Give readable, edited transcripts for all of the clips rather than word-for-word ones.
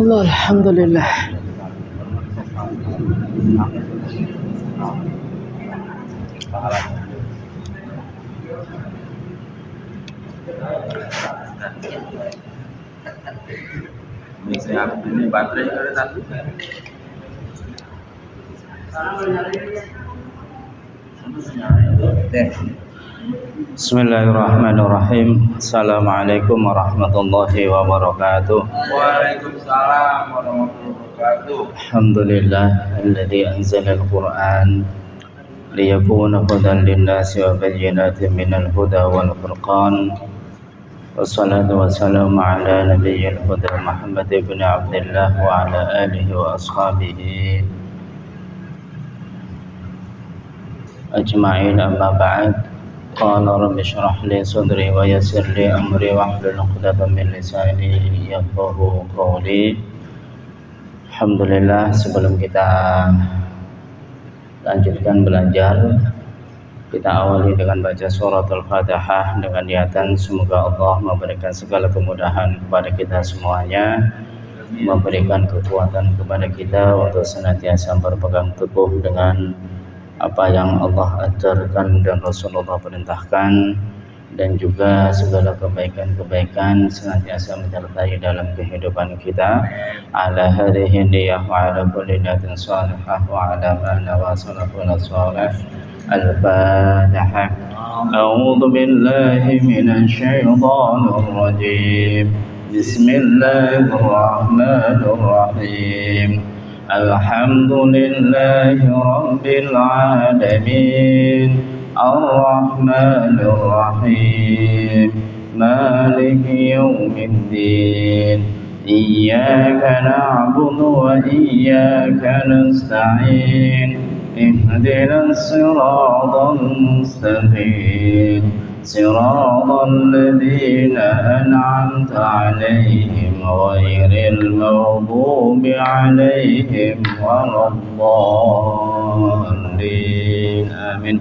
Allah, alhamdulillah. Ini baterai ada satu. Bismillahirrahmanirrahim. Assalamualaikum warahmatullahi wabarakatuh. Waalaikumsalam warahmatullahi wabarakatuh. Alhamdulillah alladzi anzala al-Qur'an liyakuna hudan lin-nasi wa bayyinatin minal huda wal furqan. Wassalatu wassalamu ala nabiyyil huda Muhammad ibn Abdullah wa ala alihi wa ashabihi ajma'in, amma ba'd. Qala rabbi shrah li sadri wa yassir li amri wahlul 'uqdatam min lisani yafqahu qawli. Alhamdulillah, sebelum kita lanjutkan belajar, kita awali dengan baca surat Al-Fatihah dengan niatan semoga Allah memberikan segala kemudahan kepada kita semuanya, memberikan kekuatan kepada kita untuk senantiasa berpegang teguh dengan apa yang Allah ajarkan dan Rasulullah perintahkan, dan juga segala kebaikan-kebaikan senantiasa menyertai dalam kehidupan kita. Ala hadhihi niyah wa ala kulli niyatin salihah wa ala ma nawa salafun salih. Al-Fatihah. A'udzu billahi minasy syaithanir rajim. Bismillahirrahmanirrahim. Alhamdulillahi rabbil alamin. Ar-Rahmanir Rahim. Maliki yaumiddin. Iyyaka na'budu wa iyyaka nasta'in. Ihdinas siratal mustaqim. Siratal ladzina an'amta 'alaihim ghairil maghdubi 'alaihim waladdallin. Amin.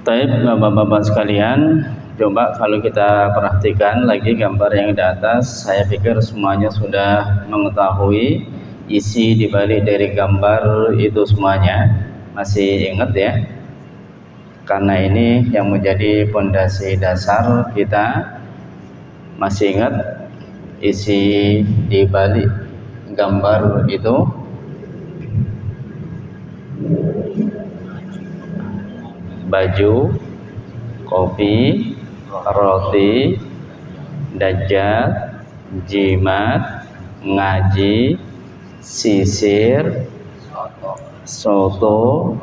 Baik, Bapak-bapak sekalian, coba kalau kita perhatikan lagi gambar yang di atas, saya pikir semuanya sudah mengetahui isi dibalik dari gambar itu semuanya. Masih ingat ya? Karena ini yang menjadi fondasi dasar kita. Masih ingat isi dibalik gambar itu? Baju, kopi, roti, dajjal, jimat, ngaji, sisir, soto,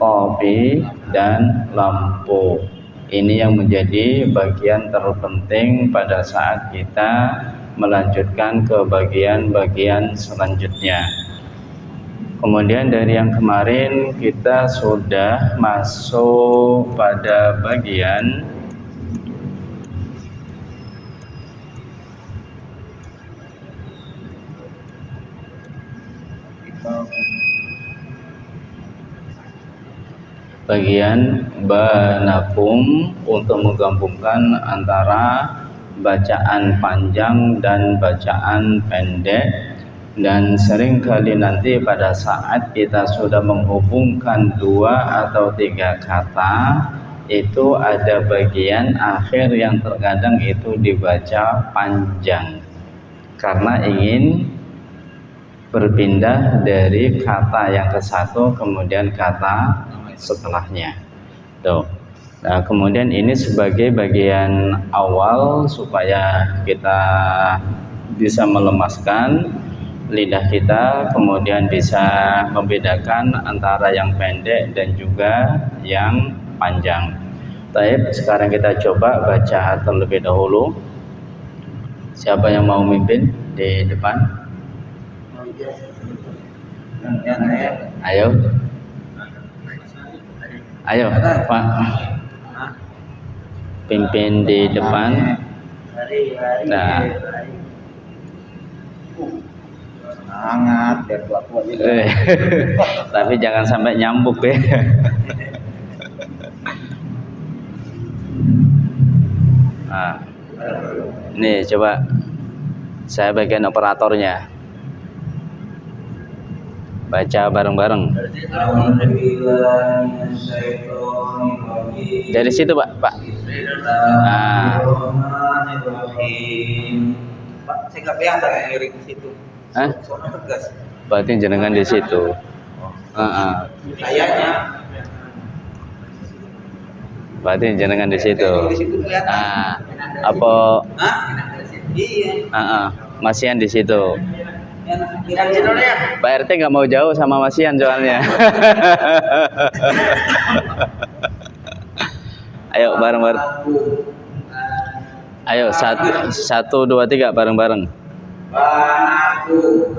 kopi, dan lampu. Ini yang menjadi bagian terpenting pada saat kita melanjutkan ke bagian-bagian selanjutnya. Kemudian dari yang kemarin kita sudah masuk pada bagian bagian banakum untuk menggabungkan antara bacaan panjang dan bacaan pendek, dan seringkali nanti pada saat kita sudah menghubungkan 2 atau 3 kata itu ada bagian akhir yang terkadang itu dibaca panjang karena ingin berpindah dari kata yang ke satu kemudian kata setelahnya. Tuh. Nah, kemudian ini sebagai bagian awal supaya kita bisa melemaskan lidah kita, kemudian bisa membedakan antara yang pendek dan juga yang panjang. Baik, sekarang kita coba baca terlebih dahulu. Siapa yang mau mimpin di depan? Ayo. Ayo, Pak. Pimpin di depan. Nah. Hangat biar tua-tua juga. Tapi jangan sampai nyambuk ya. Nah. Ini coba saya bagian operatornya. Baca bareng-bareng. Dari situ, Pak. Nah. Pak, saya nggak pernah ada yang lirik di situ. Hah? Soalnya tegas. Berarti jenengan di situ. Kayaknya. Berarti jenengan di situ. Nah, apa? Hah? Iya. Masian di situ. Pak RT nggak mau jauh sama Masian soalnya. Ayo bareng-bareng. Ayo 1, 2, 3 bareng-bareng. Banaku,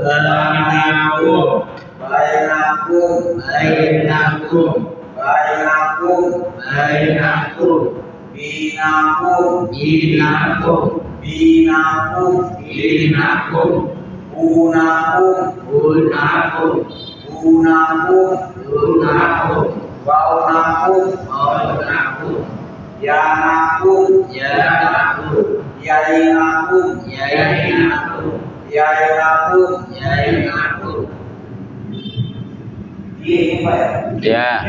Ya.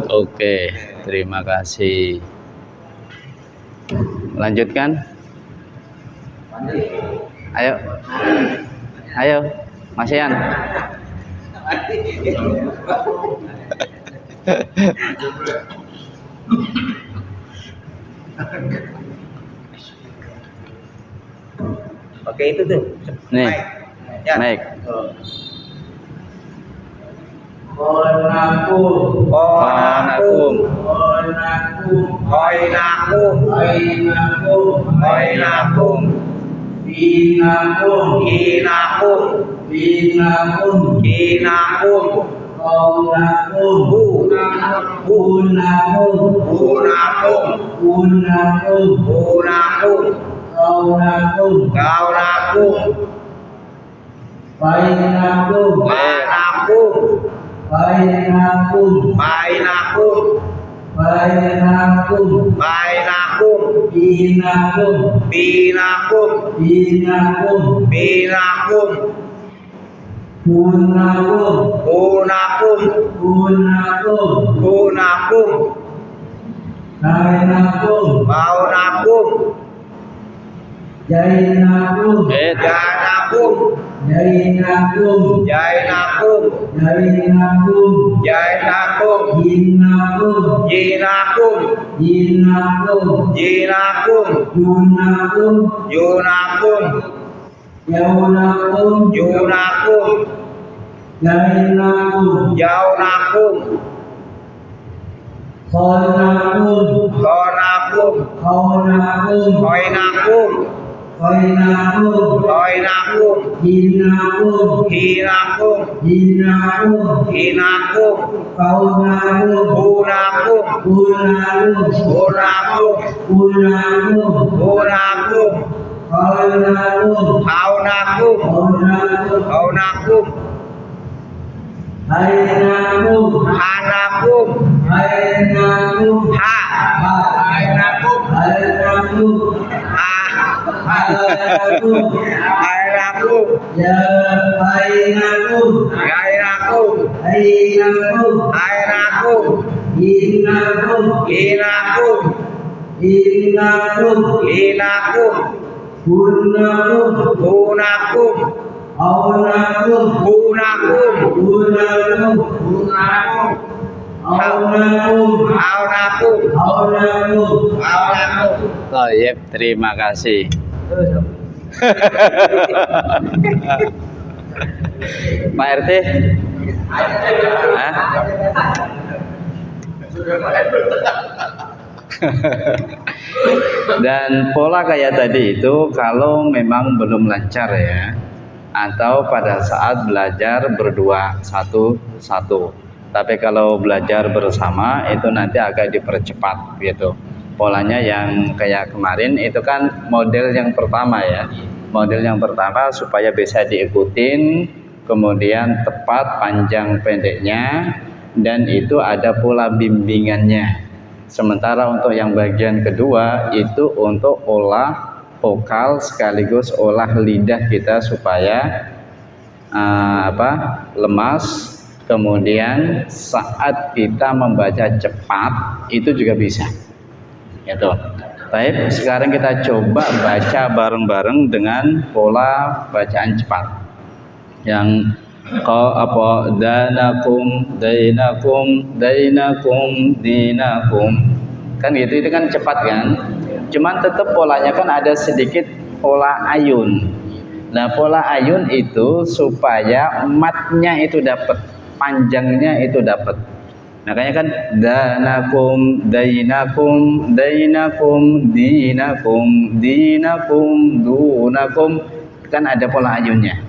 Oke, terima kasih. Lanjutkan. Ayo, Masian. Oke, itu tuh. Nih, Ya. naik. bainakum, bainakum, bainakum, bainakum, bainakum, binakum, binakum, binakum, binakum, punakum, punakum, punakum, punakum, kainakum, maunakum, jainakum, janakum, jainakum, jainakum, jainakum, jainakum, jinakum, jinakum, jinakum, jinakum, junakum, yunakum, yaunakum, yunakum, jainakum, yaunakum, khonakum, khonakum, khonakum, koinakum, khoinakum, koinakum, hinakum, hinakum, hinakum, hinakum, kaunakum, punakum, punakum, punakum, punakum, punakum, kaunakum, haunakum, kaunakum, haunakum, hainakum, hanakum, hainakum, hainakum, hainakum, hainakum, hainakum, ya hainakum, gairakum, hainakum, hainakum, hinakum, hinakum, hinakum, hinakum, punakum, punakum, aunakum, punakum, punakum, punakum, Aunakum. Aunakum. Aunakum. Aunakum. Baik, terima kasih. Pak RT? Hah? Dan pola kayak tadi itu kalau memang belum lancar ya, atau pada saat belajar berdua satu. Tapi kalau belajar bersama itu nanti agak dipercepat gitu. Polanya yang kayak kemarin itu kan model yang pertama ya. Model yang pertama supaya bisa diikutin, kemudian tepat panjang pendeknya, dan itu ada pola bimbingannya. Sementara untuk yang bagian kedua itu untuk olah vokal sekaligus olah lidah kita supaya lemas. Kemudian saat kita membaca cepat itu juga bisa. Gitu. Baik, sekarang kita coba baca bareng-bareng dengan pola bacaan cepat. Yang danakum, dinakum. Kan gitu, itu kan cepat kan? Cuman tetap polanya kan ada sedikit pola ayun. Nah, pola ayun itu supaya matnya itu dapat, panjangnya itu dapat. Makanya kan danakum, dinakum, dunakum, kan ada pola ayunnya.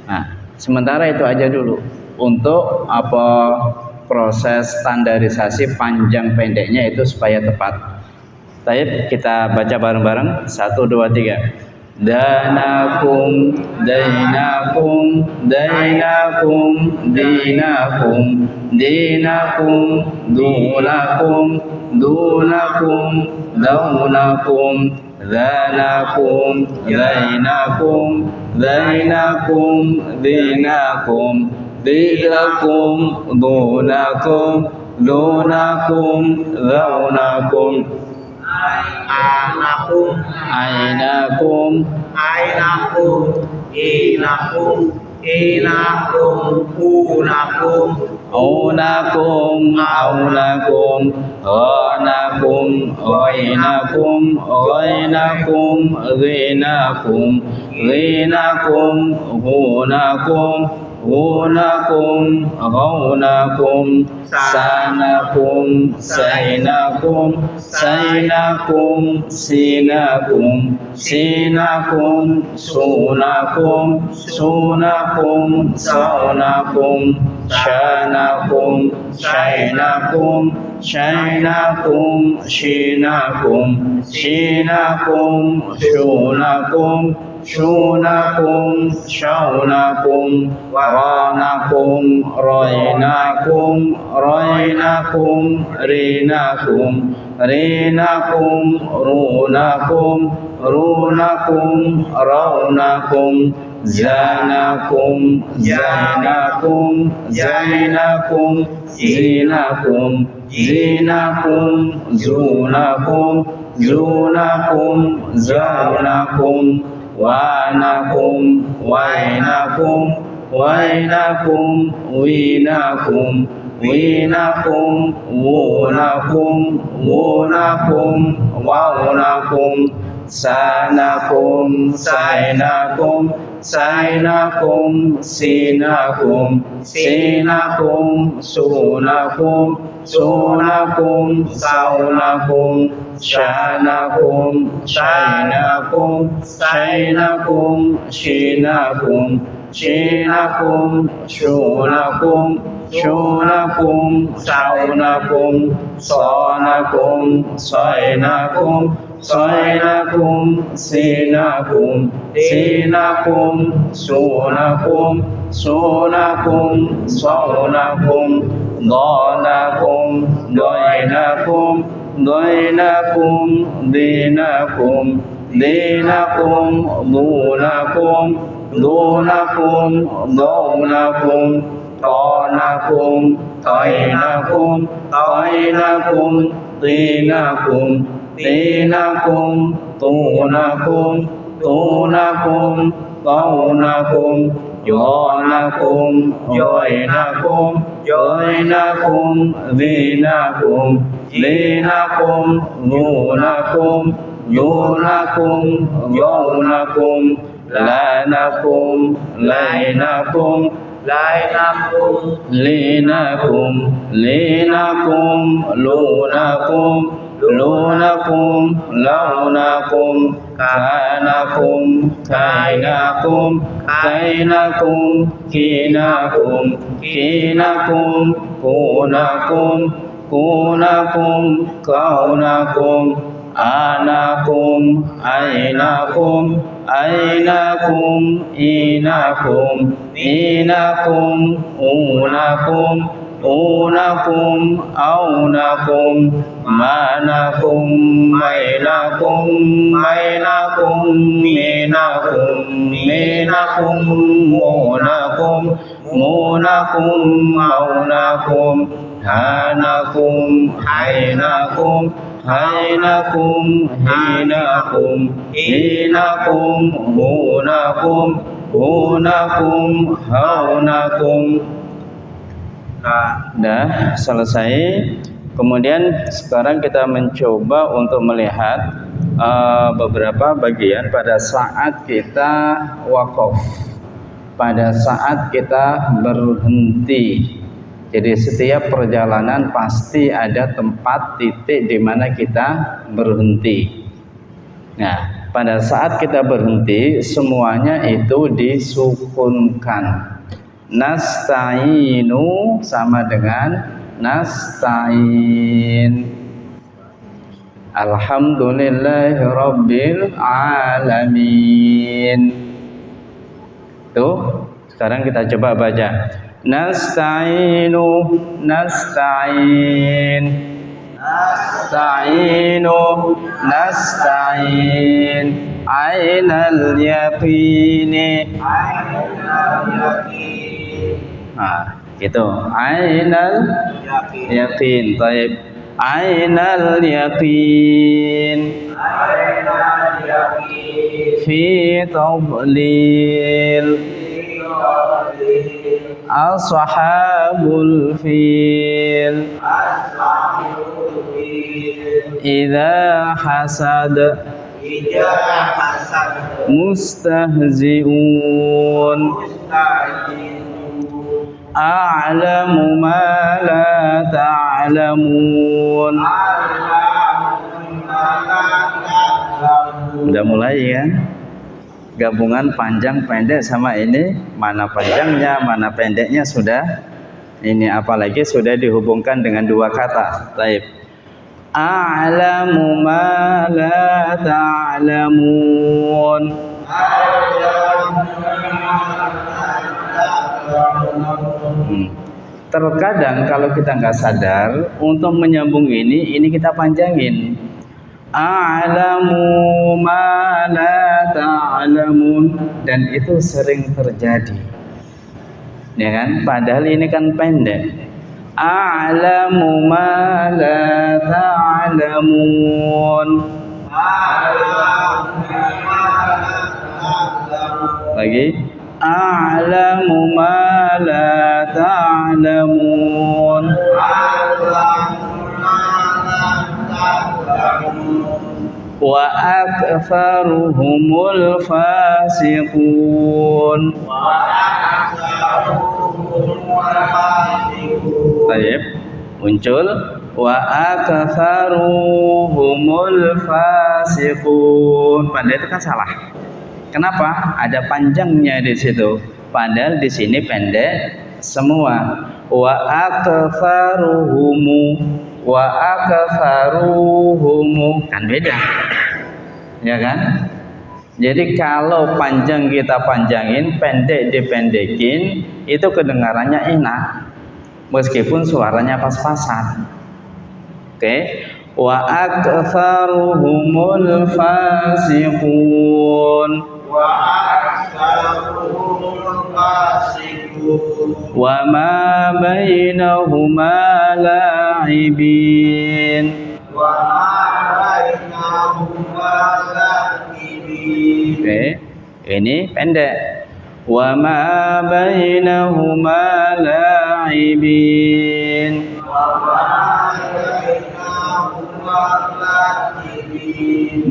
Nah, sementara itu aja dulu untuk proses standarisasi panjang pendeknya itu supaya tepat. Baik, kita baca bareng-bareng. 1, 2, 3. Danakum, dinakum, dunakum, daunakum, danakum, dinakum, dunakum, daunakum, Anakum. ainakum, Inakum. Unakum. aunakum, ghanakum, hunakum, ghaunakum, sanakum, sinakum, sunakum, saunakum, shanakum, shinakum, shunakum shaunakum ranakum rainakum rainakum rinakum rinakum runakum runakum raunakum zanakum zainakum zainakum zinakum zinakum zunakum zunakum zaunakum wanakum wainakum wainakum winakum winakum wunakum wunakum waunakum sanakum sainakum sainakum sinakum sinakum sunakum sunakum saunakum syanakum syainakum syainakum shinakum shinakum shunakum shunakum saunakum sonakum soinakum soinakum sinakum sinakum sunakum sunakum saunakum donakum doinakum doinakum dinakum dinakum dunakum dunakum daunakum tonakum toinakum toinakum tinakum tinakum tunakum tunakum taunakum yonakum yoinakum yoinakum dinakum dinakum yunakum yunakum yaunakum lanakum lainakum lainakum linakum linakum lunakum lunakum launakum kanakum kainakum kainakum kinakum kinakum kunakum kunakum kaunakum anakum ainakum ainakum inakum inakum unakum unakum aunakum manakum mainakum mainakum minakum minakum munakum munakum maunakum hanakum hainakum hainakum hinakum hinakum hunakum hunakum haunakum. Dah selesai. Kemudian sekarang kita mencoba untuk melihat beberapa bagian pada saat kita wakaf, pada saat kita berhenti. Jadi setiap perjalanan pasti ada tempat titik di mana kita berhenti. Nah, pada saat kita berhenti semuanya itu disukunkan. Nasta'inu sama dengan nasta'in. Alhamdulillahirabbil alamin. Tuh, sekarang kita coba baca. Nasta'inu nasta'in nasta'inu nasta'in ainal yaqini gitu ainal yaqin taib ainal yaqin fi tadlil ashabul fil idza hasad mustahzi'un a'lamu ma la ta'lamun. Udah mulai kan? Gabungan panjang pendek sama ini, mana panjangnya mana pendeknya sudah ini, apalagi sudah dihubungkan dengan dua kata. Baik. A'lamu ma la ta'lamun. Terkadang kalau kita nggak sadar untuk menyambung ini kita panjangin. A'lamu ma la ta'lamun, dan itu sering terjadi. Ya kan? Padahal ini kan pendek. A'lamu ma la ta'lamun. Lagi. A'lamu ma la ta'lamun. Wa aktsaruhumul fasiqun. Baik, muncul wa aktsaruhumul fasiqun. Padahal itu kan salah. Kenapa? Ada panjangnya di situ. Padahal di sini pendek semua. Wa aktsaruhumu, wa aktsaruhumu, kan beda. Ya kan? Jadi kalau panjang kita panjangin, pendek dipendekin, itu kedengarannya enak. Meskipun suaranya pas-pasan. Oke. Wa aktsaruhumul fasiqun. Wa ma bainahuma la'ibin. Oke, ini pendek. Wa ma bainahuma la'ibin.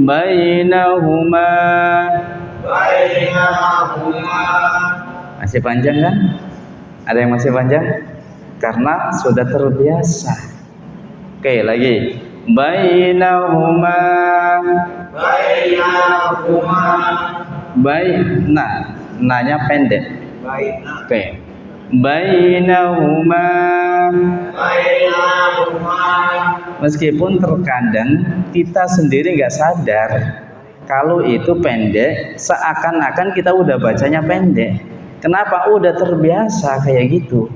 Bainahuma. Masih panjang kan? Ada yang masih panjang? Karena sudah terbiasa. Oke, lagi. Bainahuma. Nanya pendek. Oke. Bainahuma. Meskipun terkadang kita sendiri nggak sadar kalau itu pendek, seakan-akan kita udah bacanya pendek. Kenapa? Udah terbiasa kayak gitu.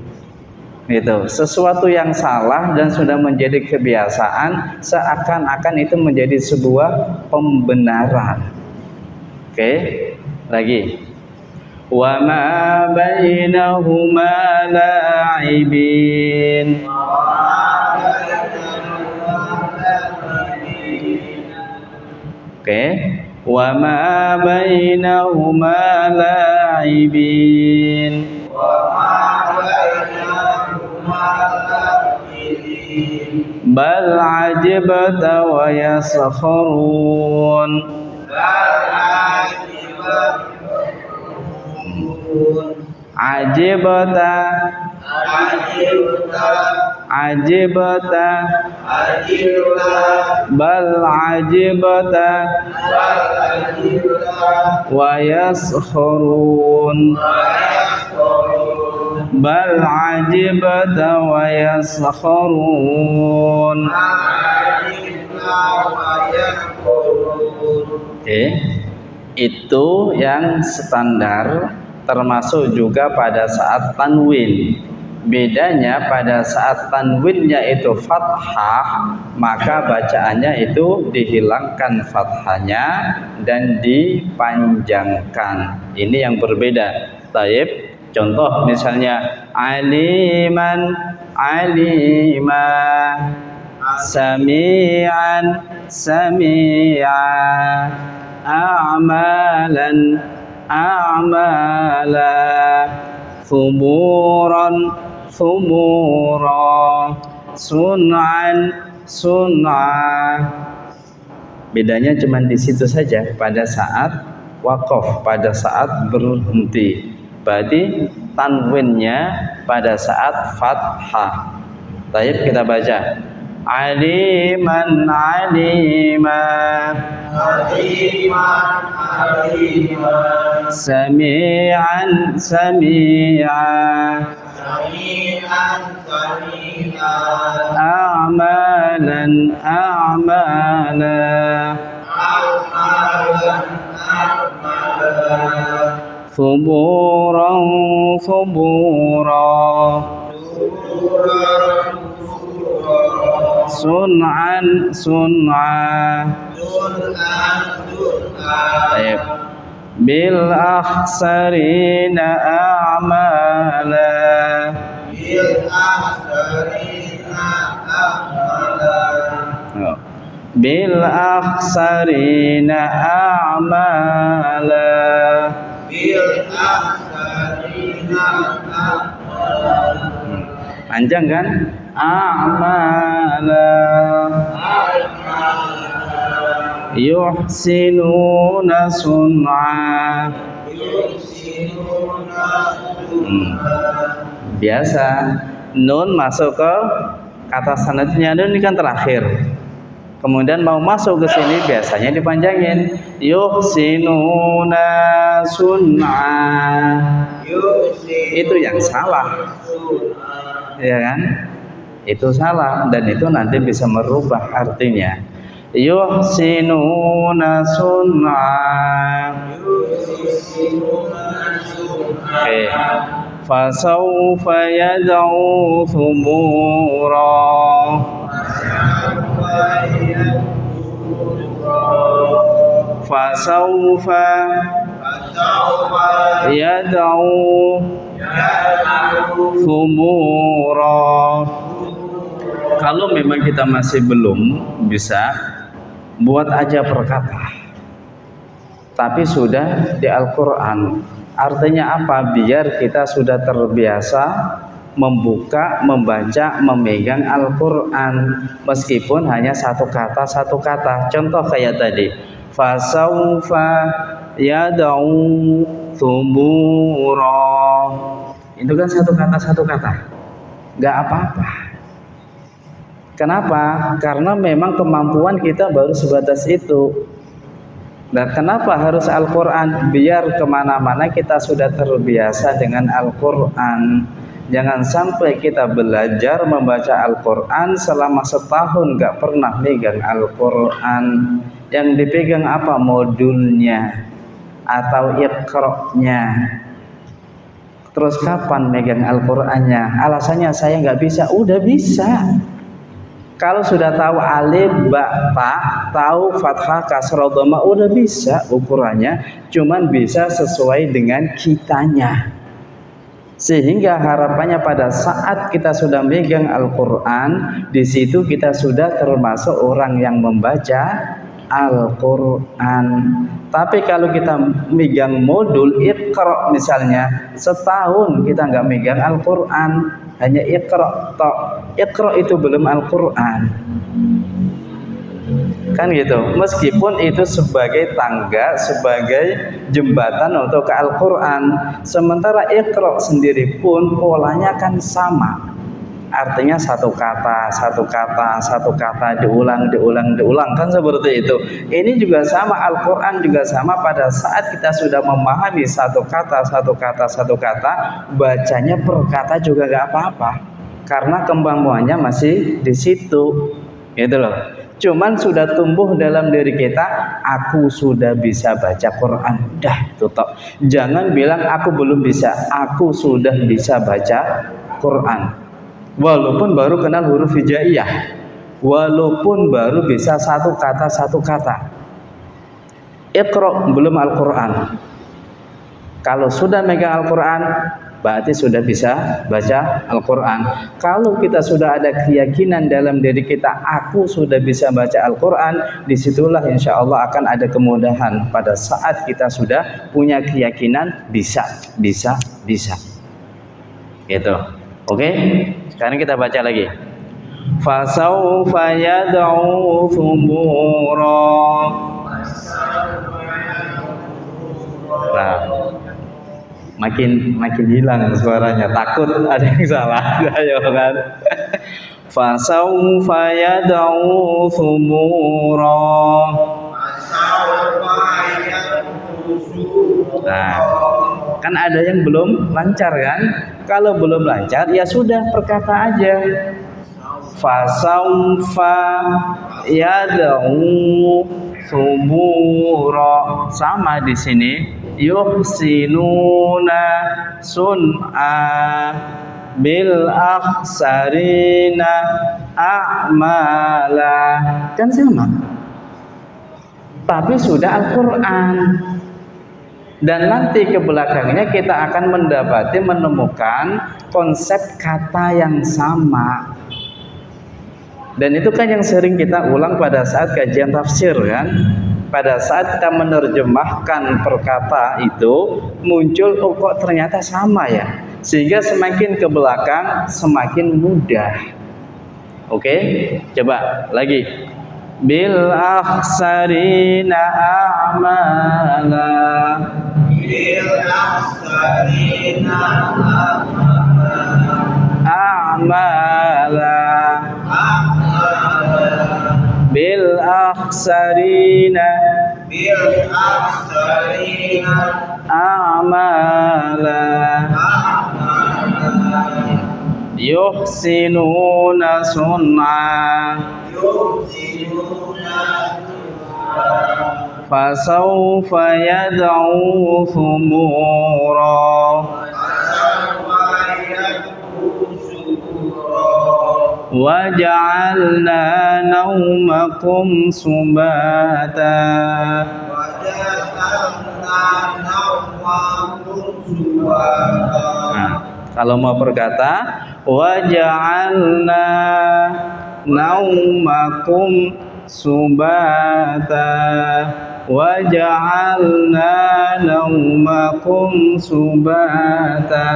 Gitu. Sesuatu yang salah dan sudah menjadi kebiasaan, seakan-akan itu menjadi sebuah pembenaran. Oke, lagi. Wa ma bainahuma la'ibin. Oke. Wa ma bainahuma la'ibin. Bal ajibta wa yaskharun. Ajibta. Bal ajibta wa yaskharun. Bal ajibta wa yaskharun. Oke, itu yang standar, termasuk juga pada saat tanwin. Bedanya pada saat tanwinnya itu fathah, maka bacaannya itu dihilangkan fathahnya dan dipanjangkan. Ini yang berbeda. Taib. Contoh misalnya aliman, alima, sami'an, sami'a, a'malan, a'mala, thuburan, thubura, sun'an, sun'a. Bedanya cuma di situ saja, pada saat waqaf, pada saat berhenti. Berarti tanwinnya pada saat fathah. Baik, kita baca. Aliman, alima, sami'an, sami'a, a'malan, a'mala, Thuburan thubura. Sun'an sun'a. Baik. Bil akhsarina a'mala. Bil akhsarina a'mala. Panjang kan? A'mala. Yuhsinuna sun'a. Biasa nun masuk ke kata sanadnya, nun ini kan terakhir. Kemudian mau masuk ke sini biasanya dipanjangin. Yuhsinuna sun'a. Itu yang salah. Ya kan? Itu salah dan itu nanti bisa merubah artinya. Yuhsinuna sun'a. Oke. Fasawfa yad'u thubura. Fasawfa yad'u thubura. Kalau memang kita masih belum bisa, buat aja perkata. Tapi sudah di Al-Quran. Artinya apa? Biar kita sudah terbiasa membuka, membaca, memegang Al-Quran. Meskipun hanya satu kata. Contoh kayak tadi. Fasawfa yad'u thubura. Itu kan satu kata. Gak apa-apa. Kenapa? Karena memang kemampuan kita baru sebatas itu. Dan kenapa harus Al-Quran? Biar kemana-mana kita sudah terbiasa dengan Al-Quran. Jangan sampai kita belajar membaca Al-Quran selama setahun gak pernah megang Al-Quran. Yang dipegang apa? Modulnya atau iqra'-nya. Terus kapan megang Al-Qurannya? Alasannya saya gak bisa. Udah bisa. Kalau sudah tahu alif, ba, ta, tahu fathah, kasrah, dhamma, udah bisa ukurannya. Cuman bisa sesuai dengan kitanya. Sehingga harapannya pada saat kita sudah megang Al-Quran, di situ kita sudah termasuk orang yang membaca Al-Quran. Tapi kalau kita megang modul Iqra misalnya, setahun kita nggak megang Al-Quran, hanya Iqra tok. Iqra itu belum Al-Quran. Kan gitu. Meskipun itu sebagai tangga, sebagai jembatan untuk ke Al-Quran. Sementara Iqra sendiri pun polanya kan sama. Artinya satu kata, diulang kan seperti itu. Ini juga sama, Al-Quran juga sama. Pada saat kita sudah memahami satu kata, bacanya per kata juga gak apa-apa. Karena kemampuannya masih di situ, gitu loh. Cuman sudah tumbuh dalam diri kita, aku sudah bisa baca Quran. Dah, tutup. Jangan bilang aku belum bisa, aku sudah bisa baca Quran. Walaupun baru kenal huruf hijaiyah, walaupun baru bisa satu kata. Iqra belum Al-Quran. Kalau sudah megang Al-Quran, berarti sudah bisa baca Al-Quran. Kalau kita sudah ada keyakinan dalam diri kita, aku sudah bisa baca Al-Quran, disitulah insya Allah akan ada kemudahan pada saat kita sudah punya keyakinan bisa. Gitu. Oke? Sekarang kita baca lagi. Fasawfa yad'u thubura. Nah, makin hilang suaranya, takut ada yang salah. Ayo kan. Fasawfa yad'u thubura. Nah, kan ada yang belum lancar kan? Kalau belum lancar ya sudah perkata aja. Fasawfa yad'u thubura. Sama di sini yuhsinuna sun'a bil akhsarina a'mala. Kan sama, tapi sudah Al-Quran. Dan nanti ke belakangnya kita akan menemukan konsep kata yang sama. Dan itu kan yang sering kita ulang pada saat kajian tafsir kan. Pada saat kita menerjemahkan perkata itu muncul, oh kok ternyata sama ya. Sehingga semakin ke belakang semakin mudah. Oke, coba lagi. Bil akhsarina a'mala. Bil akhsarina a'mala. Bil akhsarina a'mala. Yuhsinuna sun'a fasawfa yad'u thumura waja'alna nawmakum subata. Nah, kalau mau berkata waja'alna naumakum subata waja'alna naumakum subata.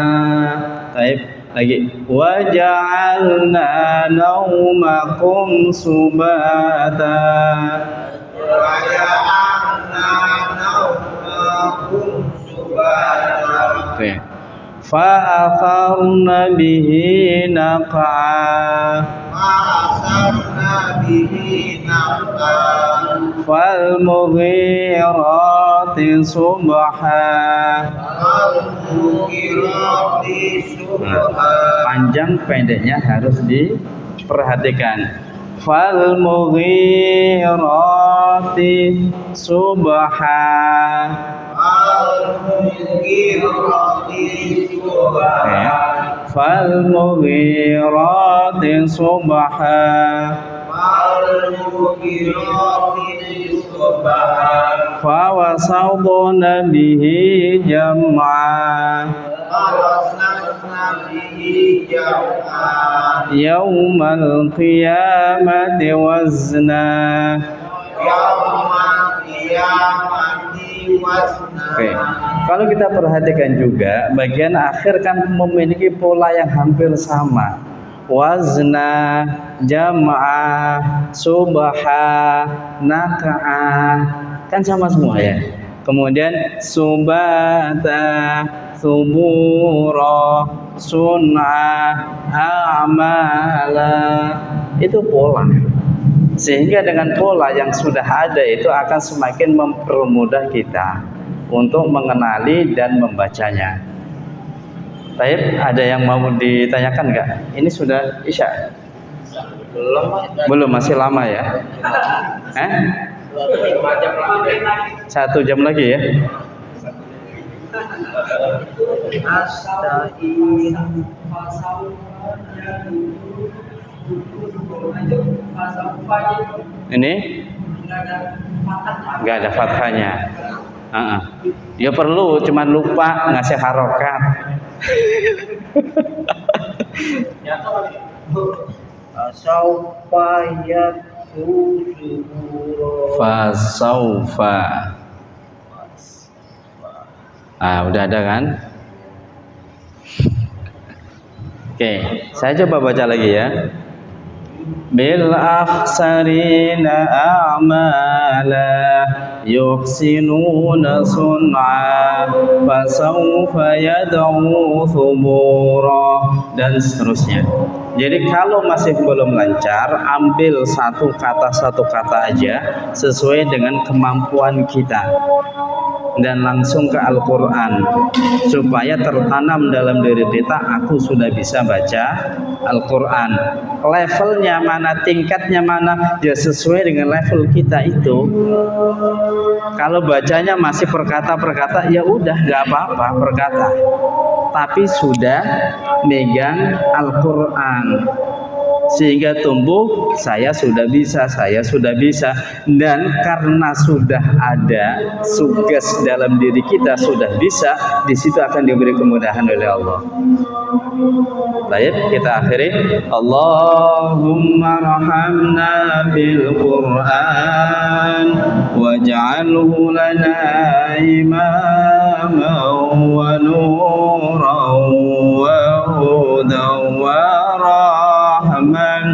Baik, lagi waja'alna naumakum subata waja'alna naumakum subata. Oke. Fa'atharna bihi naq'a falmughirati subha. Panjang pendeknya harus diperhatikan. Falmughirati subha. Falmughirati subha. Fawasawna bihi jam'a yaumal qiyamati wazna. Oke, kalau kita perhatikan juga bagian akhir kan memiliki pola yang hampir sama. Wazna, jam'a, subha, naq'a, kan sama semua ya. Kemudian subata, subura, sun'a, a'mala, itu pola. Sehingga dengan pola yang sudah ada itu akan semakin mempermudah kita untuk mengenali dan membacanya. Baik, ada yang mau ditanyakan nggak? Ini sudah Isya? Belum, masih lama ya? 1 jam lagi ya? Ini nggak ada fathahnya. Ya perlu, cuman lupa ngasih harokat. Fasaufa. Udah ada kan? Oke, saya coba baca lagi ya. Bil akhsarina a'mala yuhsinuna sun'a fasawfa yad'u thubura, dan seterusnya. Jadi kalau masih belum lancar, ambil satu kata aja sesuai dengan kemampuan kita. dan langsung ke Al-Quran, supaya tertanam dalam diri kita, aku sudah bisa baca Al-Quran. Levelnya mana, tingkatnya mana, ya sesuai dengan level kita itu. Kalau bacanya masih perkata-perkata, ya udah nggak apa-apa perkata, tapi sudah megang Al-Quran, sehingga tumbuh saya sudah bisa. Dan karena sudah ada suges dalam diri kita, sudah bisa, di situ akan diberi kemudahan oleh Allah. Baik, kita akhiri. Allahumma rahamna bil Qur'an waj'alhu lana imaman wa nuran wa hudan wa rahman.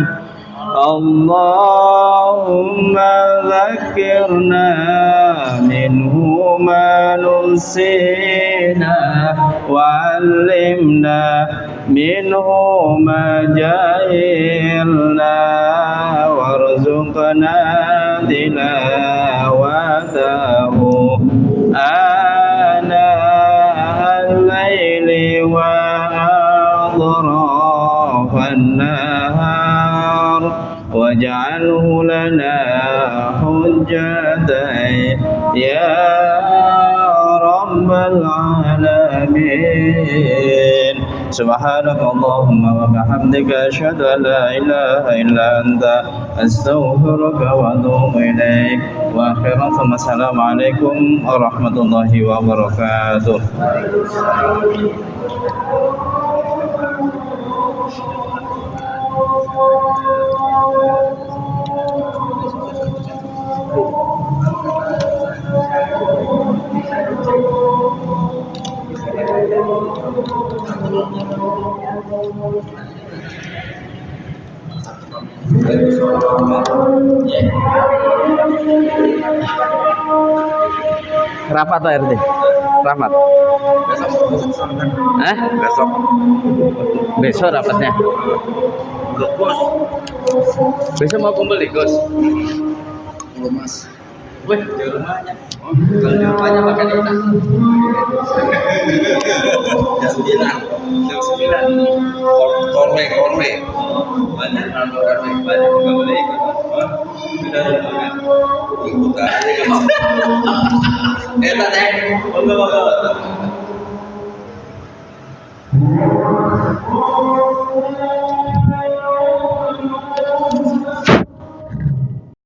Allahumma zakirna minhu ma nusina wa alimna minhu ma jahilna warzuqna tilawatahu ana al-laili wa adrafan nahar waj'alhu lana hujjatan ya rabbal alamin. Subhanakallahumma wa bihamdika asyhadu an la ilaha illa anta astaghfiruka wa atubu ilaik. Wa akhiran assalamu alaikum warahmatullahi wabarakatuh. Rapat Pak RT? Rapat? Besok rapatnya? Besok mau kumpul di Gus? Belum Mas. Wih, di rumahnya. Kalau di rumahnya makan enak. Jam 9. Korme. Banyak orang korme, banyak nggak boleh ikut. Sudah makan. Ikut aja. Teh. Bangga.